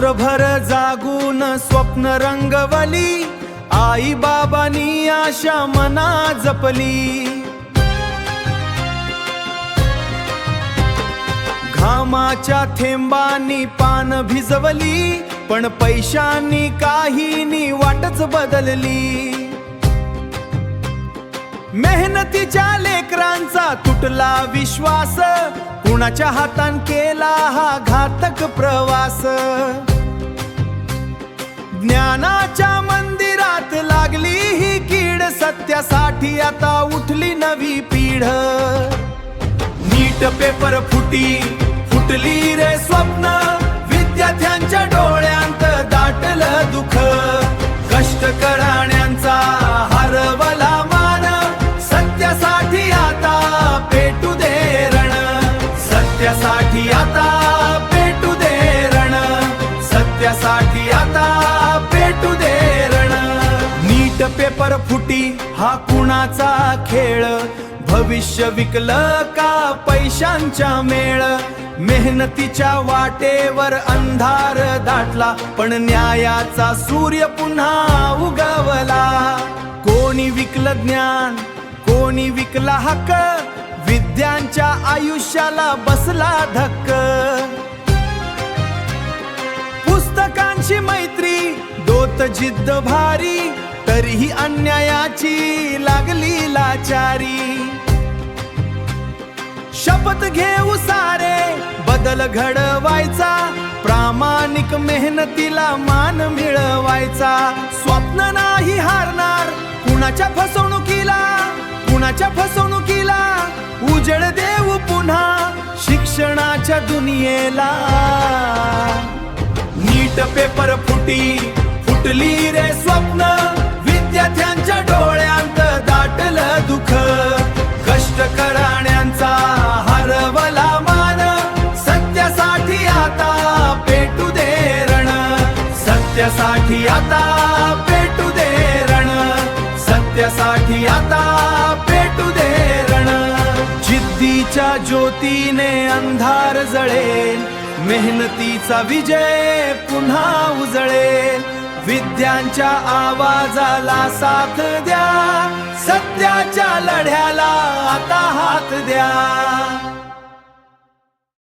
रात्रभर जागून स्वप्न रंगवली, आई बाबांनी आशा मना जपली. घामाच्या थेंबांनी पान भिजवली, पण पैशांनी काहीनी वाटच बदलली. मेहनतीच्या लेकरांचा तुटला विश्वास, कुणाच्या हातान केला हा घातक प्रवास. ज्ञानाच्या मंदिरात लागली ही कीड, सत्यासाठी आता उठली नवी पिढ. नीट पेपर फुटली रे स्वप्न, विद्यार्थ्यांच्या डोळ्यांत दाटलं दुःख. कष्ट करण्याचा हरवला मान, सत्यासाठी आता पेटू दे रण. सत्यासाठी आता पेटू दे रण. सत्यासाठी आता पेटू दे रण. नीट पेपर फुटी हा कुणाचा खेळ, भविष्य विकलं का पैशांच्या मेळ. मेहनतीच्या वाटेवर अंधार दाटला, पण न्यायाचा सूर्य पुन्हा उगवला. कोणी विकलं ज्ञान, कोणी विकला हक्क, विद्यांच्या आयुष्याला बसला धक्क. पुस्तकांची मैत्री दोत जिद्द भारी, तरीही अन्यायाची लागली लाचारी. शपथ घेऊ सारे बदल घडवायचा, प्रामाणिक मेहनतीला मान मिळवायचा. स्वप्न नाही हारणार कुणाच्या फसवणुकीला, उजेड देऊ पुन्हा शिक्षणाच्या दुनियेला. नीट पेपर फुटली रे स्वप्न, विद्यार्थ्यांच्या डोळ्यांत दाटलं दुःख. कष्ट करण्याचा हरवला मान, सत्यासाठी आता पेटू दे रण. सत्यासाठी आता पेटू दे रण. सत्यासाठी आता पेटू दे रण. जिद्दीच्या ज्योतीने अंधार जळेल, मेहनतीचा विजय पुन्हा उजळेल. विद्यांच्या आवाजाला साथ द्या, सत्याच्या लढ्याला आता हात द्या.